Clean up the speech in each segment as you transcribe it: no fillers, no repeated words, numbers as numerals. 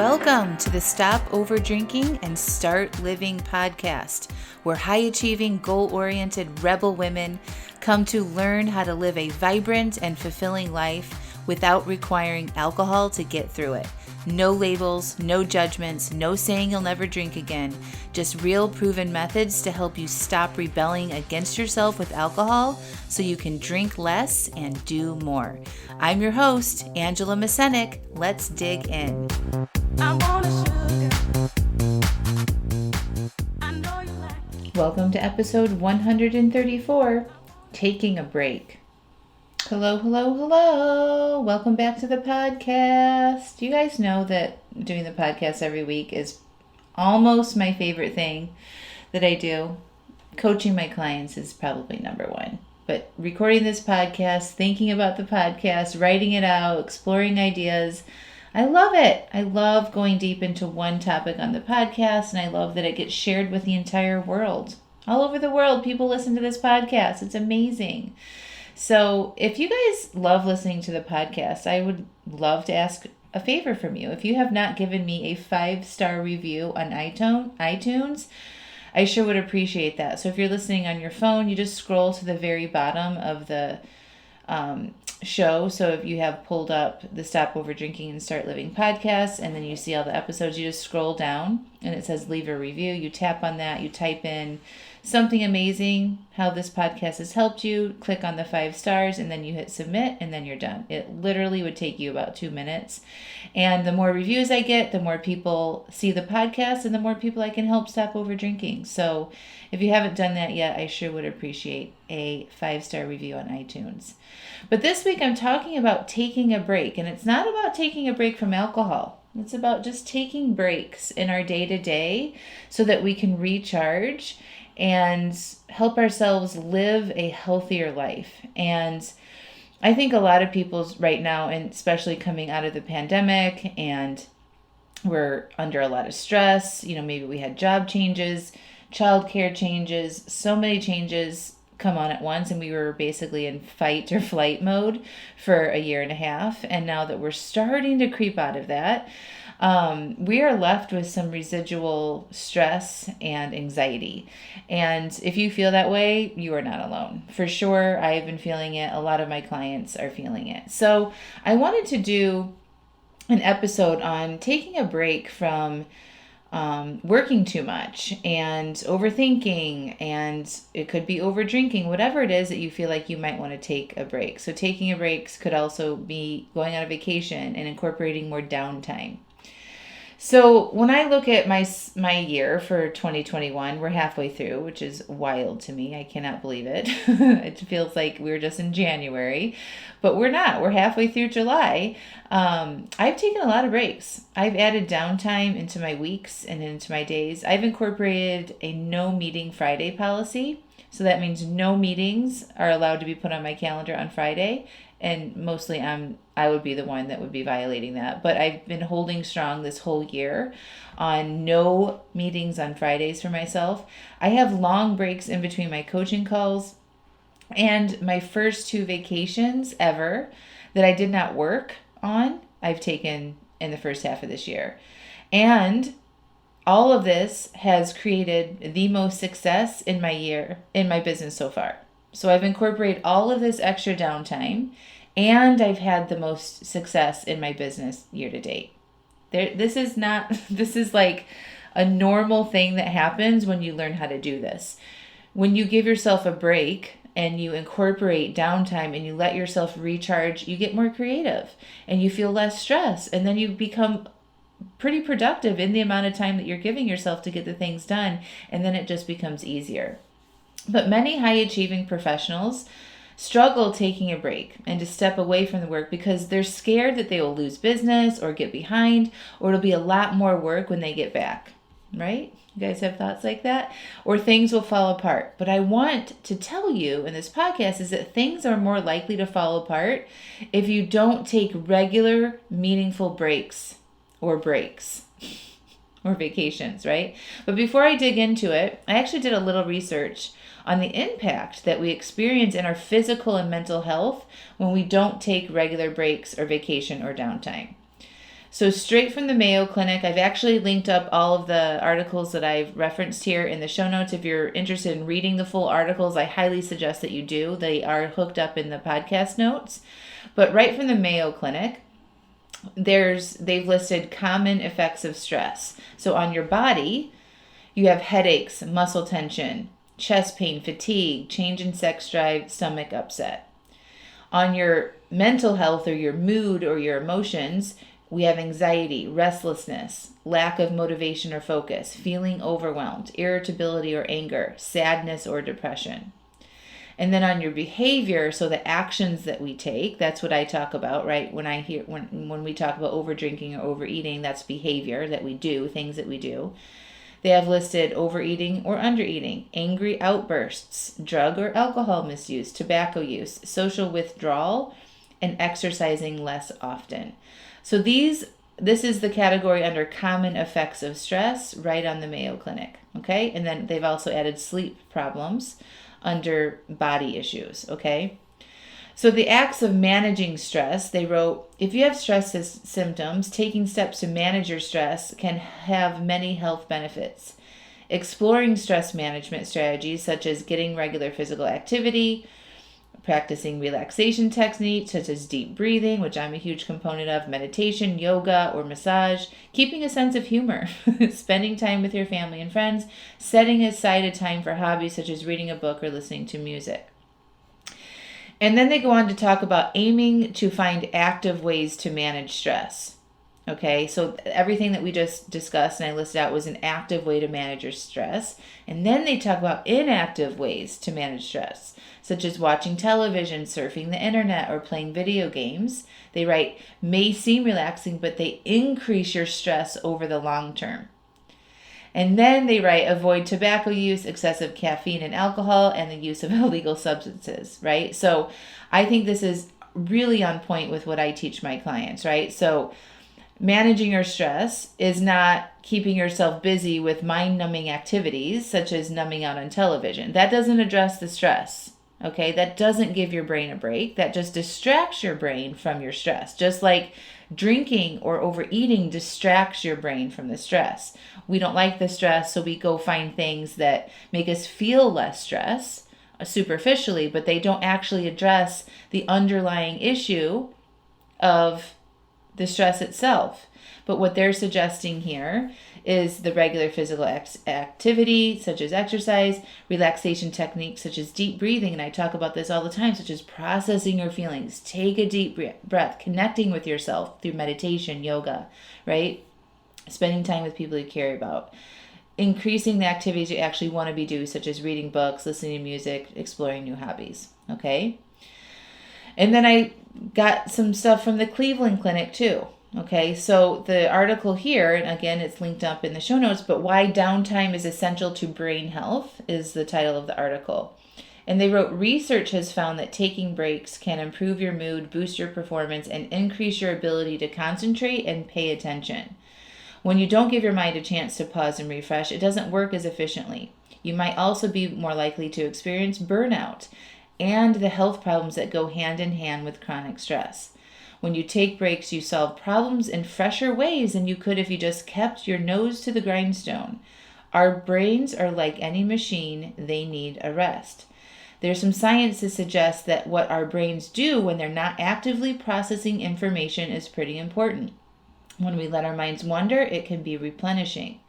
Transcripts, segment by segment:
Welcome to the Stop Over Drinking and Start Living podcast, where high-achieving, goal-oriented rebel women come to learn how to live a vibrant and fulfilling life without requiring alcohol to get through it. No labels, no judgments, no saying you'll never drink again. Just real proven methods to help you stop rebelling against yourself with alcohol so you can drink less and do more. I'm your host, Angela Mascenik. Let's dig in. Welcome to episode 134, Taking a Break. Hello. Welcome back to the podcast. You guys know that doing the podcast every week is almost my favorite thing that I do. Coaching my clients is probably number one. But recording this podcast, thinking about the podcast, writing it out, exploring ideas, I love it. I love going deep into one topic on the podcast, and I love that it gets shared with the entire world. All over the world, people listen to this podcast. It's amazing. So if you guys love listening to the podcast, I would love to ask a favor from you. If you have not given me a 5-star review on iTunes, I sure would appreciate that. So if you're listening on your phone, you just scroll to the very bottom of the show. So if you have pulled up the Stop Over Drinking and Start Living podcast, and then you see all the episodes, you just scroll down and it says leave a review. You tap on that, you type in something amazing, how this podcast has helped you, click on the 5 stars, and then you hit submit, and then you're done. It literally would take you about 2 minutes. And the more reviews I get, the more people see the podcast, and the more people I can help stop over drinking. So if you haven't done that yet, I sure would appreciate a 5-star review on iTunes. But this week I'm talking about taking a break, and it's not about taking a break from alcohol. It's about just taking breaks in our day-to-day so that we can recharge and help ourselves live a healthier life. And I think a lot of people right now, and especially coming out of the pandemic, and we're under a lot of stress, maybe we had job changes, childcare changes, so many changes come on at once, and we were basically in fight or flight mode for a year and a half. And now that we're starting to creep out of that, we are left with some residual stress and anxiety. And if you feel that way, you are not alone. For sure, I have been feeling it. A lot of my clients are feeling it. So I wanted to do an episode on taking a break from working too much and overthinking, and it could be over drinking, whatever it is that you feel like you might want to take a break. So taking a break could also be going on a vacation and incorporating more downtime. So when I look at my year for 2021, we're halfway through, which is wild to me. I cannot believe it. It feels like we were just in January, but we're not. We're halfway through July. I've taken a lot of breaks. I've added downtime into my weeks and into my days. I've incorporated a no meeting Friday policy. So that means no meetings are allowed to be put on my calendar on Friday. And mostly I would be the one that would be violating that. But I've been holding strong this whole year on no meetings on Fridays for myself. I have long breaks in between my coaching calls, and my first 2 vacations ever that I did not work on, I've taken in the first half of this year. And all of this has created the most success in my year, in my business so far. So I've incorporated all of this extra downtime, and I've had the most success in my business year to date. This is like a normal thing that happens when you learn how to do this. When you give yourself a break and you incorporate downtime and you let yourself recharge, you get more creative and you feel less stress, and then you become pretty productive in the amount of time that you're giving yourself to get the things done, and then it just becomes easier. But many high-achieving professionals struggle taking a break and to step away from the work because they're scared that they will lose business or get behind, or it'll be a lot more work when they get back, right? You guys have thoughts like that? Or things will fall apart. But I want to tell you in this podcast is that things are more likely to fall apart if you don't take regular, meaningful breaks or vacations, right? But before I dig into it, I actually did a little research on the impact that we experience in our physical and mental health when we don't take regular breaks or vacation or downtime. So straight from the Mayo Clinic, I've actually linked up all of the articles that I've referenced here in the show notes. If you're interested in reading the full articles, I highly suggest that you do. They are hooked up in the podcast notes. But right from the Mayo Clinic, they've listed common effects of stress. So on your body, you have headaches, muscle tension, chest pain, fatigue, change in sex drive, stomach upset. On your mental health or your mood or your emotions, we have anxiety, restlessness, lack of motivation or focus, feeling overwhelmed, irritability or anger, sadness or depression. And then on your behavior, so the actions that we take, that's what I talk about, right? When we talk about over drinking or overeating, that's behavior that we do, things that we do. They have listed overeating or undereating, angry outbursts, drug or alcohol misuse, tobacco use, social withdrawal, and exercising less often. So this is the category under common effects of stress right on the Mayo Clinic, okay? And then they've also added sleep problems under body issues, okay? So the acts of managing stress, they wrote, if you have stress symptoms, taking steps to manage your stress can have many health benefits. Exploring stress management strategies such as getting regular physical activity, practicing relaxation techniques such as deep breathing, which I'm a huge component of, meditation, yoga, or massage, keeping a sense of humor, spending time with your family and friends, setting aside a time for hobbies such as reading a book or listening to music. And then they go on to talk about aiming to find active ways to manage stress. Okay, so everything that we just discussed and I listed out was an active way to manage your stress. And then they talk about inactive ways to manage stress, such as watching television, surfing the internet, or playing video games. They write, may seem relaxing, but they increase your stress over the long term. And then they write, avoid tobacco use, excessive caffeine and alcohol, and the use of illegal substances, right? So I think this is really on point with what I teach my clients, right? So managing your stress is not keeping yourself busy with mind-numbing activities, such as numbing out on television. That doesn't address the stress, okay? That doesn't give your brain a break. That just distracts your brain from your stress. Just like drinking or overeating distracts your brain from the stress. We don't like the stress, so we go find things that make us feel less stress superficially, but they don't actually address the underlying issue of the stress itself. But what they're suggesting here is the regular physical activity, such as exercise, relaxation techniques, such as deep breathing, and I talk about this all the time, such as processing your feelings. Take a deep breath, connecting with yourself through meditation, yoga, right? Spending time with people you care about. Increasing the activities you actually want to be doing, such as reading books, listening to music, exploring new hobbies, okay? And then I got some stuff from the Cleveland Clinic too. Okay, so the article here, and again, it's linked up in the show notes, but why downtime is essential to brain health is the title of the article. And they wrote, research has found that taking breaks can improve your mood, boost your performance, and increase your ability to concentrate and pay attention. When you don't give your mind a chance to pause and refresh, it doesn't work as efficiently. You might also be more likely to experience burnout and the health problems that go hand in hand with chronic stress. When you take breaks, you solve problems in fresher ways than you could if you just kept your nose to the grindstone. Our brains are like any machine, they need a rest. There's some science to suggest that what our brains do when they're not actively processing information is pretty important. When we let our minds wander, it can be replenishing.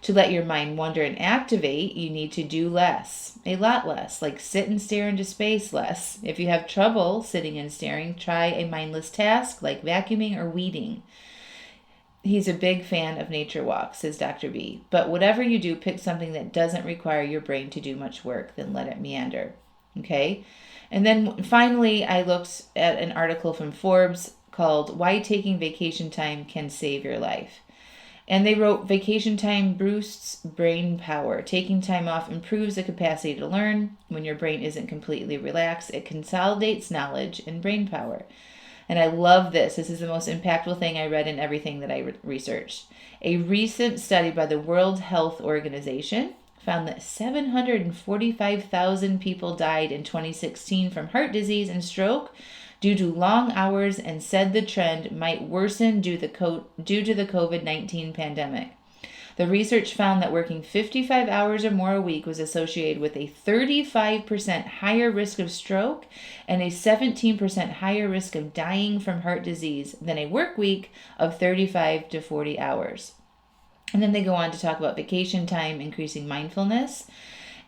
To let your mind wander and activate, you need to do less, a lot less, like sit and stare into space less. If you have trouble sitting and staring, try a mindless task like vacuuming or weeding. He's a big fan of nature walks, says Dr. B. But whatever you do, pick something that doesn't require your brain to do much work, then let it meander. Okay? And then finally, I looked at an article from Forbes called Why Taking Vacation Time Can Save Your Life. And they wrote, vacation time boosts brain power. Taking time off improves the capacity to learn. When your brain isn't completely relaxed, it consolidates knowledge and brain power. And I love this. This is the most impactful thing I read in everything that I researched. A recent study by the World Health Organization found that 745,000 people died in 2016 from heart disease and stroke due to long hours and said the trend might worsen due to the COVID-19 pandemic. The research found that working 55 hours or more a week was associated with a 35% higher risk of stroke and a 17% higher risk of dying from heart disease than a work week of 35 to 40 hours. And then they go on to talk about vacation time, increasing mindfulness,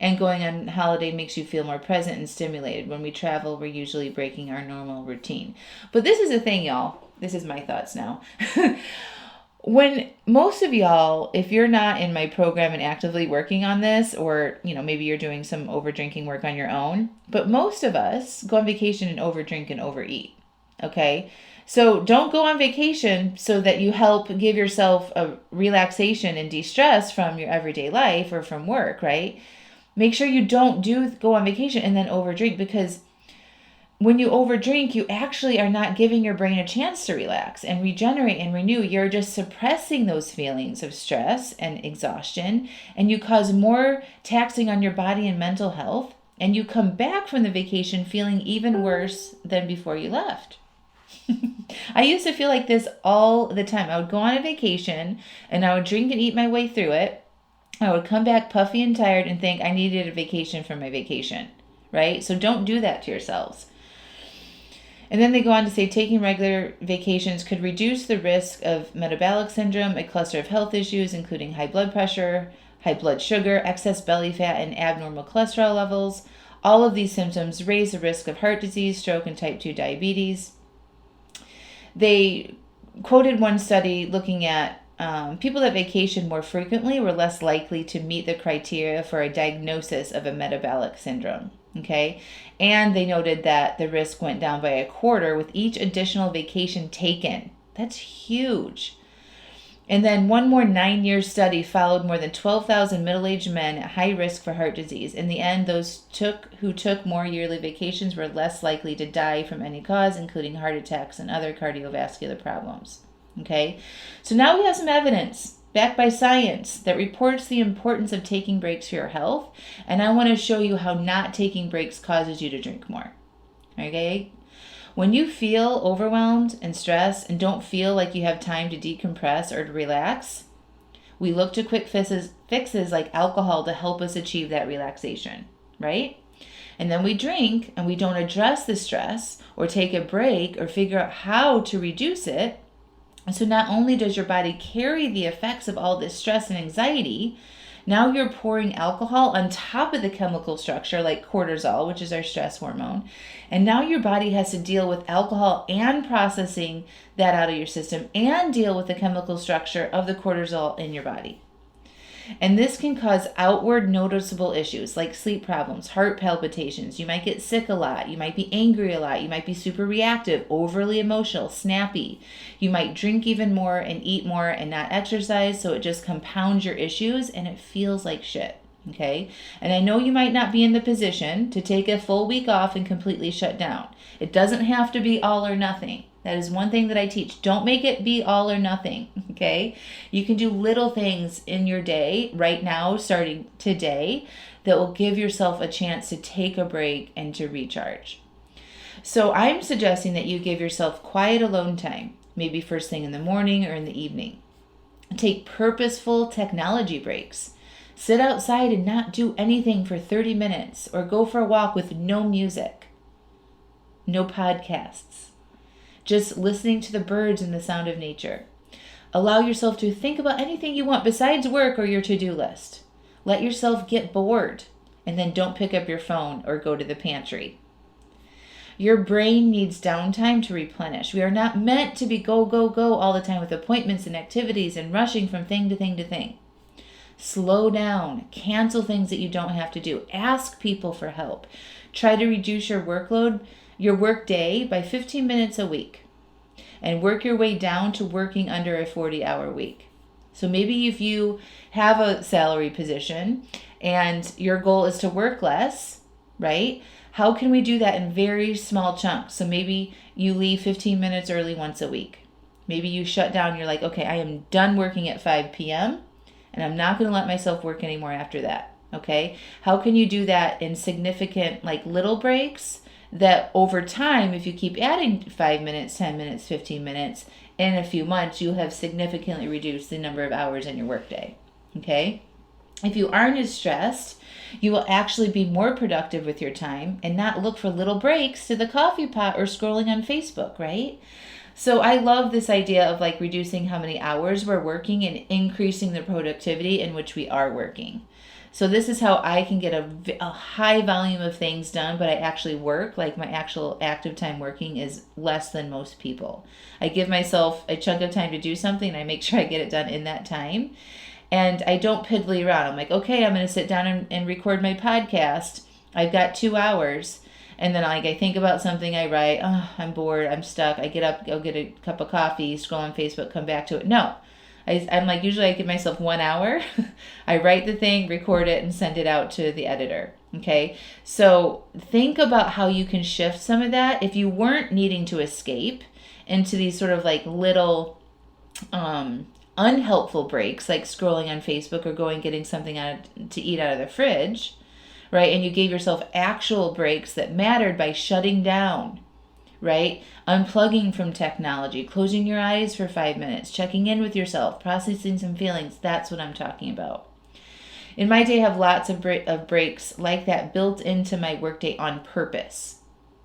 and going on holiday makes you feel more present and stimulated. When we travel, we're usually breaking our normal routine. But this is the thing, y'all. This is my thoughts now. When most of y'all, if you're not in my program and actively working on this, or, maybe you're doing some over drinking work on your own, but most of us go on vacation and over drink and overeat. Okay. So don't go on vacation so that you help give yourself a relaxation and de-stress from your everyday life or from work, right? Make sure you don't go on vacation and then overdrink, because when you overdrink, you actually are not giving your brain a chance to relax and regenerate and renew. You're just suppressing those feelings of stress and exhaustion, and you cause more taxing on your body and mental health, and you come back from the vacation feeling even worse than before you left. I used to feel like this all the time. I would go on a vacation and I would drink and eat my way through it. I would come back puffy and tired and think I needed a vacation from my vacation, right? So don't do that to yourselves. And then they go on to say taking regular vacations could reduce the risk of metabolic syndrome, a cluster of health issues, including high blood pressure, high blood sugar, excess belly fat, and abnormal cholesterol levels. All of these symptoms raise the risk of heart disease, stroke, and type 2 diabetes. They quoted one study looking at people that vacation more frequently were less likely to meet the criteria for a diagnosis of a metabolic syndrome. Okay. And they noted that the risk went down by a quarter with each additional vacation taken. That's huge. And then one more 9-year study followed more than 12,000 middle-aged men at high risk for heart disease. In the end, those who took more yearly vacations were less likely to die from any cause, including heart attacks and other cardiovascular problems. Okay. So now we have some evidence backed by science that reports the importance of taking breaks for your health. And I want to show you how not taking breaks causes you to drink more. Okay? When you feel overwhelmed and stressed and don't feel like you have time to decompress or to relax, we look to quick fixes like alcohol to help us achieve that relaxation, right? And then we drink and we don't address the stress or take a break or figure out how to reduce it. So not only does your body carry the effects of all this stress and anxiety, now you're pouring alcohol on top of the chemical structure like cortisol, which is our stress hormone. And now your body has to deal with alcohol and processing that out of your system and deal with the chemical structure of the cortisol in your body. And this can cause outward noticeable issues like sleep problems, heart palpitations. You might get sick a lot. You might be angry a lot. You might be super reactive, overly emotional, snappy. You might drink even more and eat more and not exercise. So it just compounds your issues and it feels like shit. Okay. And I know you might not be in the position to take a full week off and completely shut down. It doesn't have to be all or nothing. That is one thing that I teach. Don't make it be all or nothing, okay? You can do little things in your day right now, starting today, that will give yourself a chance to take a break and to recharge. So I'm suggesting that you give yourself quiet alone time, maybe first thing in the morning or in the evening. Take purposeful technology breaks. Sit outside and not do anything for 30 minutes, or go for a walk with no music, no podcasts. Just listening to the birds and the sound of nature. Allow yourself to think about anything you want besides work or your to-do list. Let yourself get bored, and then don't pick up your phone or go to the pantry. Your brain needs downtime to replenish. We are not meant to be go, go, go all the time with appointments and activities and rushing from thing to thing to thing. Slow down. Cancel things that you don't have to do. Ask people for help. Try to reduce your workload, your work day, by 15 minutes a week, and work your way down to working under a 40-hour week. So maybe if you have a salary position and your goal is to work less, right? How can we do that in very small chunks? So maybe you leave 15 minutes early once a week. Maybe you shut down. You're like, okay, I am done working at 5 p.m. and I'm not going to let myself work anymore after that. Okay. How can you do that in significant, like little breaks that over time, if you keep adding 5 minutes, 10 minutes, 15 minutes, in a few months, you'll have significantly reduced the number of hours in your workday. Okay? If you aren't as stressed, you will actually be more productive with your time and not look for little breaks to the coffee pot or scrolling on Facebook, right? So I love this idea of like reducing how many hours we're working and increasing the productivity in which we are working. So this is how I can get a high volume of things done, but I actually work. Like my actual active time working is less than most people. I give myself a chunk of time to do something and I make sure I get it done in that time. And I don't piddly around. I'm like, okay, I'm going to sit down and record my podcast. I've got 2 hours. And then I think about something, I write, oh, I'm bored, I'm stuck. I get up, go get a cup of coffee, scroll on Facebook, come back to it. No. I'm like, usually I give myself 1 hour. I write the thing, record it, and send it out to the editor. Okay? So think about how you can shift some of that. If you weren't needing to escape into these sort of like little unhelpful breaks, like scrolling on Facebook or going getting something to eat out of the fridge, right? And you gave yourself actual breaks that mattered by shutting down, right? Unplugging from technology, closing your eyes for 5 minutes, checking in with yourself, processing some feelings. That's what I'm talking about. In my day, I have lots of breaks like that built into my workday on purpose.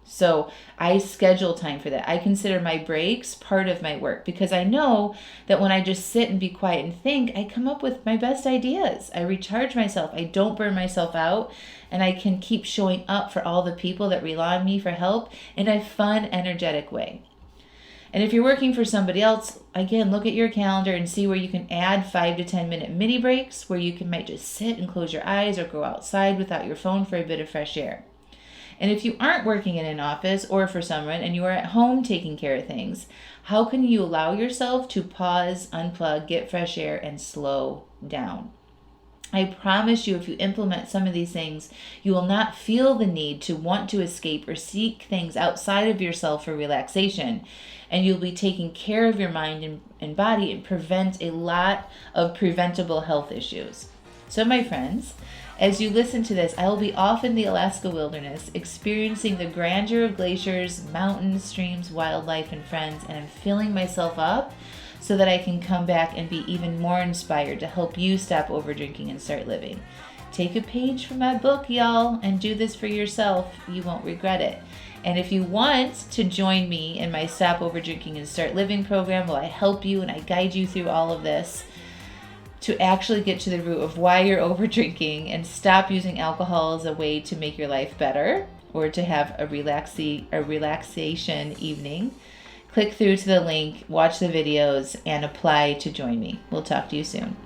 So I schedule time for that. I consider my breaks part of my work because I know that when I just sit and be quiet and think, I come up with my best ideas. I recharge myself. I don't burn myself out, and I can keep showing up for all the people that rely on me for help in a fun, energetic way. And if you're working for somebody else, again, look at your calendar and see where you can add 5 to 10 minute mini breaks where you might just sit and close your eyes or go outside without your phone for a bit of fresh air. And if you aren't working in an office or for someone and you are at home taking care of things, how can you allow yourself to pause, unplug, get fresh air, and slow down? I promise you, if you implement some of these things, you will not feel the need to want to escape or seek things outside of yourself for relaxation. And you'll be taking care of your mind and body and prevent a lot of preventable health issues. So my friends, as you listen to this, I will be off in the Alaska wilderness, experiencing the grandeur of glaciers, mountains, streams, wildlife, and friends, and I'm filling myself up so that I can come back and be even more inspired to help you stop over drinking and start living. Take a page from my book, y'all, and do this for yourself. You won't regret it. And if you want to join me in my Stop Over Drinking and Start Living program, where I help you and I guide you through all of this, to actually get to the root of why you're over drinking and stop using alcohol as a way to make your life better or to have a relaxation evening, click through to the link, watch the videos, and apply to join me. We'll talk to you soon.